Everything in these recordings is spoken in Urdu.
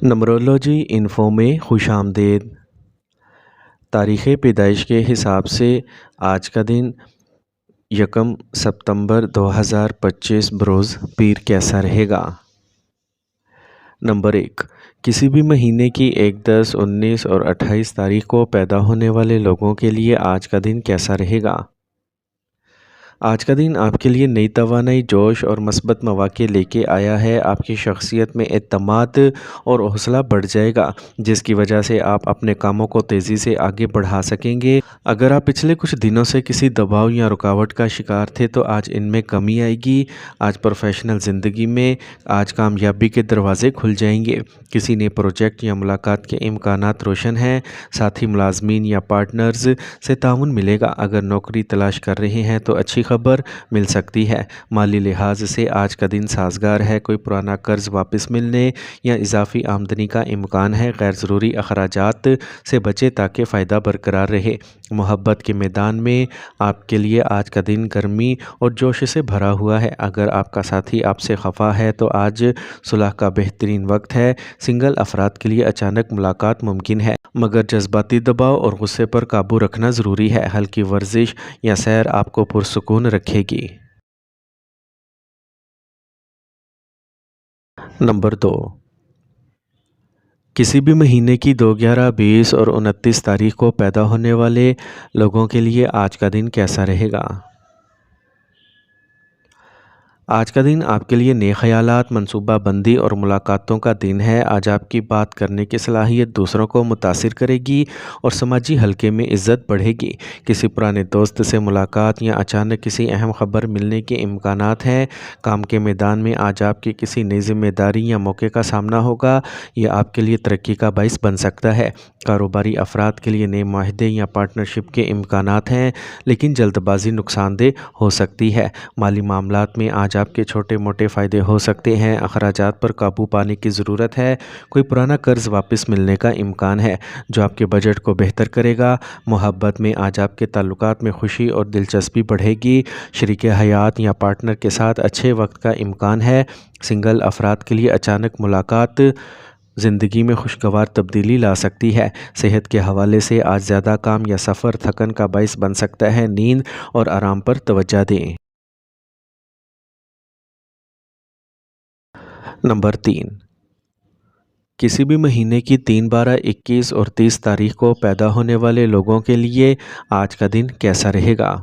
نمرولوجی انفو میں خوش آمدید۔ تاریخ پیدائش کے حساب سے آج کا دن 1 ستمبر 2025 بروز پیر کیسا رہے گا؟ نمبر 1، کسی بھی مہینے کی 1، 10، 19 اور 28 تاریخ کو پیدا ہونے والے لوگوں کے لیے آج کا دن کیسا رہے گا؟ آج کا دن آپ کے لیے نئی توانائی، جوش اور مثبت مواقع لے کے آیا ہے۔ آپ کی شخصیت میں اعتماد اور حوصلہ بڑھ جائے گا، جس کی وجہ سے آپ اپنے کاموں کو تیزی سے آگے بڑھا سکیں گے۔ اگر آپ پچھلے کچھ دنوں سے کسی دباؤ یا رکاوٹ کا شکار تھے تو آج ان میں کمی آئے گی۔ آج پروفیشنل زندگی میں آج کامیابی کے دروازے کھل جائیں گے۔ کسی نئے پروجیکٹ یا ملاقات کے امکانات روشن ہیں۔ ساتھی، ملازمین یا پارٹنرز سے تعاون ملے گا۔ اگر نوکری تلاش کر رہے ہیں تو اچھی خبر مل سکتی ہے۔ مالی لحاظ سے آج کا دن سازگار ہے۔ کوئی پرانا قرض واپس ملنے یا اضافی آمدنی کا امکان ہے۔ غیر ضروری اخراجات سے بچیں تاکہ فائدہ برقرار رہے۔ محبت کے میدان میں آپ کے لیے آج کا دن گرمی اور جوش سے بھرا ہوا ہے۔ اگر آپ کا ساتھی آپ سے خفا ہے تو آج صلح کا بہترین وقت ہے۔ سنگل افراد کے لیے اچانک ملاقات ممکن ہے، مگر جذباتی دباؤ اور غصے پر قابو رکھنا ضروری ہے۔ ہلکی ورزش یا سیر آپ کو پرسکون رکھے گی۔ نمبر 2، کسی بھی مہینے کی 2، 11، 20 اور 29 تاریخ کو پیدا ہونے والے لوگوں کے لیے آج کا دن کیسا رہے گا؟ آج کا دن آپ کے لیے نئے خیالات، منصوبہ بندی اور ملاقاتوں کا دن ہے۔ آج آپ کی بات کرنے کی صلاحیت دوسروں کو متاثر کرے گی اور سماجی حلقے میں عزت بڑھے گی۔ کسی پرانے دوست سے ملاقات یا اچانک کسی اہم خبر ملنے کے امکانات ہیں۔ کام کے میدان میں آج آپ کی کسی نئی ذمہ داری یا موقع کا سامنا ہوگا۔ یہ آپ کے لیے ترقی کا باعث بن سکتا ہے۔ کاروباری افراد کے لیے نئے معاہدے یا پارٹنرشپ کے امکانات ہیں، لیکن جلد بازی نقصان دہ ہو سکتی ہے۔ مالی معاملات میں آج آپ کے چھوٹے موٹے فائدے ہو سکتے ہیں۔ اخراجات پر قابو پانے کی ضرورت ہے۔ کوئی پرانا قرض واپس ملنے کا امکان ہے، جو آپ کے بجٹ کو بہتر کرے گا۔ محبت میں آج آپ کے تعلقات میں خوشی اور دلچسپی بڑھے گی۔ شریک حیات یا پارٹنر کے ساتھ اچھے وقت کا امکان ہے۔ سنگل افراد کے لیے اچانک ملاقات زندگی میں خوشگوار تبدیلی لا سکتی ہے۔ صحت کے حوالے سے آج زیادہ کام یا سفر تھکن کا باعث بن سکتا ہے۔ نیند اور آرام پر توجہ دیں۔ نمبر 3، کسی بھی مہینے کی 3، 12، 21 اور 30 تاریخ کو پیدا ہونے والے لوگوں کے لیے آج کا دن کیسا رہے گا؟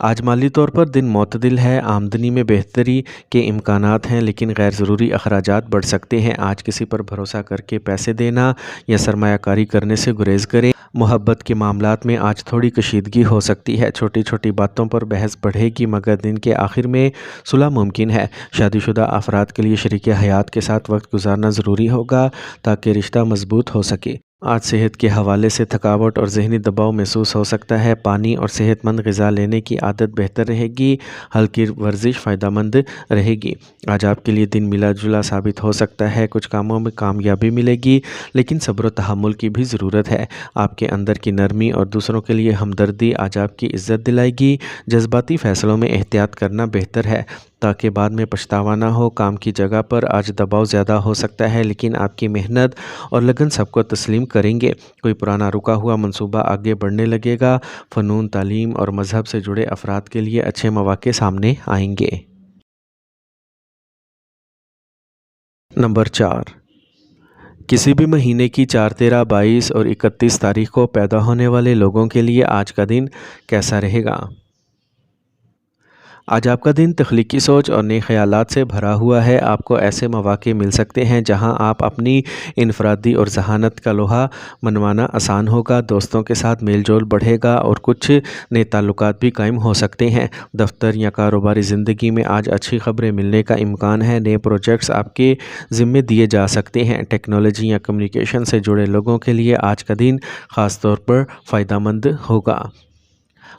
آج مالی طور پر دن معتدل ہے۔ آمدنی میں بہتری کے امکانات ہیں، لیکن غیر ضروری اخراجات بڑھ سکتے ہیں۔ آج کسی پر بھروسہ کر کے پیسے دینا یا سرمایہ کاری کرنے سے گریز کریں۔ محبت کے معاملات میں آج تھوڑی کشیدگی ہو سکتی ہے۔ چھوٹی چھوٹی باتوں پر بحث بڑھے گی، مگر دن کے آخر میں صلح ممکن ہے۔ شادی شدہ افراد کے لیے شریک حیات کے ساتھ وقت گزارنا ضروری ہوگا تاکہ رشتہ مضبوط ہو سکے۔ آج صحت کے حوالے سے تھکاوٹ اور ذہنی دباؤ محسوس ہو سکتا ہے۔ پانی اور صحت مند غذا لینے کی عادت بہتر رہے گی۔ ہلکی ورزش فائدہ مند رہے گی۔ آج آپ کے لیے دن ملا جلا ثابت ہو سکتا ہے۔ کچھ کاموں میں کامیابی ملے گی، لیکن صبر و تحمل کی بھی ضرورت ہے۔ آپ کے اندر کی نرمی اور دوسروں کے لیے ہمدردی آج آپ کی عزت دلائے گی۔ جذباتی فیصلوں میں احتیاط کرنا بہتر ہے تاکہ بعد میں پچھتاوا نہ ہو۔ کام کی جگہ پر آج دباؤ زیادہ ہو سکتا ہے، لیکن آپ کی محنت اور لگن سب کو تسلیم کریں گے۔ کوئی پرانا رکا ہوا منصوبہ آگے بڑھنے لگے گا۔ فنون، تعلیم اور مذہب سے جڑے افراد کے لیے اچھے مواقع سامنے آئیں گے۔ نمبر 4، کسی بھی مہینے کی 4، 13، 22 اور 31 تاریخ کو پیدا ہونے والے لوگوں کے لیے آج کا دن کیسا رہے گا؟ آج آپ کا دن تخلیقی سوچ اور نئے خیالات سے بھرا ہوا ہے۔ آپ کو ایسے مواقع مل سکتے ہیں جہاں آپ اپنی انفرادی اور ذہانت کا لوہا منوانا آسان ہوگا۔ دوستوں کے ساتھ میل جول بڑھے گا اور کچھ نئے تعلقات بھی قائم ہو سکتے ہیں۔ دفتر یا کاروباری زندگی میں آج اچھی خبریں ملنے کا امکان ہے۔ نئے پروجیکٹس آپ کے ذمے دیے جا سکتے ہیں۔ ٹیکنالوجی یا کمیونیکیشن سے جڑے لوگوں کے لیے آج کا دن خاص طور پر فائدہ مند ہوگا۔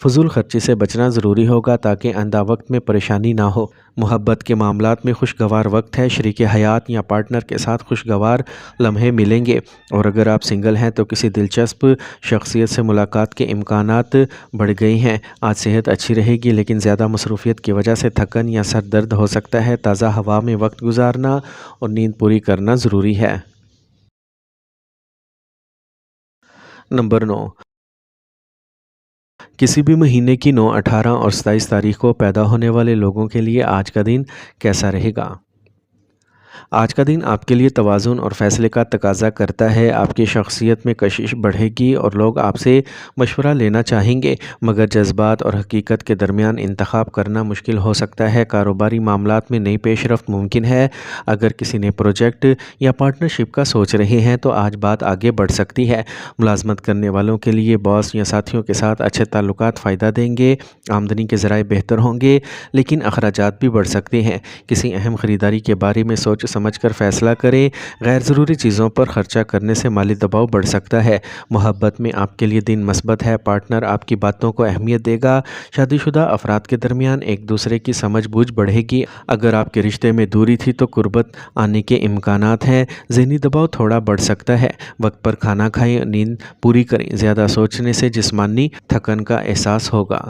فضول خرچی سے بچنا ضروری ہوگا تاکہ آئندہ وقت میں پریشانی نہ ہو۔ محبت کے معاملات میں خوشگوار وقت ہے، شریک حیات یا پارٹنر کے ساتھ خوشگوار لمحے ملیں گے، اور اگر آپ سنگل ہیں تو کسی دلچسپ شخصیت سے ملاقات کے امکانات بڑھ گئے ہیں۔ آج صحت اچھی رہے گی لیکن زیادہ مصروفیت کی وجہ سے تھکن یا سر درد ہو سکتا ہے۔ تازہ ہوا میں وقت گزارنا اور نیند پوری کرنا ضروری ہے۔ نمبر 9، کسی بھی مہینے کی 9، 18 اور 27 تاریخ کو پیدا ہونے والے لوگوں کے لیے آج کا دن کیسا رہے گا؟ آج کا دن آپ کے لیے توازن اور فیصلے کا تقاضا کرتا ہے۔ آپ کی شخصیت میں کشش بڑھے گی اور لوگ آپ سے مشورہ لینا چاہیں گے، مگر جذبات اور حقیقت کے درمیان انتخاب کرنا مشکل ہو سکتا ہے۔ کاروباری معاملات میں نئی پیش رفت ممکن ہے۔ اگر کسی نئے پروجیکٹ یا پارٹنرشپ کا سوچ رہے ہیں تو آج بات آگے بڑھ سکتی ہے۔ ملازمت کرنے والوں کے لیے باس یا ساتھیوں کے ساتھ اچھے تعلقات فائدہ دیں گے۔ آمدنی کے ذرائع بہتر ہوں گے لیکن اخراجات بھی بڑھ سکتے ہیں۔ کسی اہم خریداری کے بارے میں سوچ سمجھ کر فیصلہ کریں۔ غیر ضروری چیزوں پر خرچہ کرنے سے مالی دباؤ بڑھ سکتا ہے۔ محبت میں آپ کے لیے دن مثبت ہے، پارٹنر آپ کی باتوں کو اہمیت دے گا۔ شادی شدہ افراد کے درمیان ایک دوسرے کی سمجھ بوجھ بڑھے گی۔ اگر آپ کے رشتے میں دوری تھی تو قربت آنے کے امکانات ہیں۔ ذہنی دباؤ تھوڑا بڑھ سکتا ہے۔ وقت پر کھانا کھائیں، نیند پوری کریں۔ زیادہ سوچنے سے جسمانی تھکن کا احساس ہوگا۔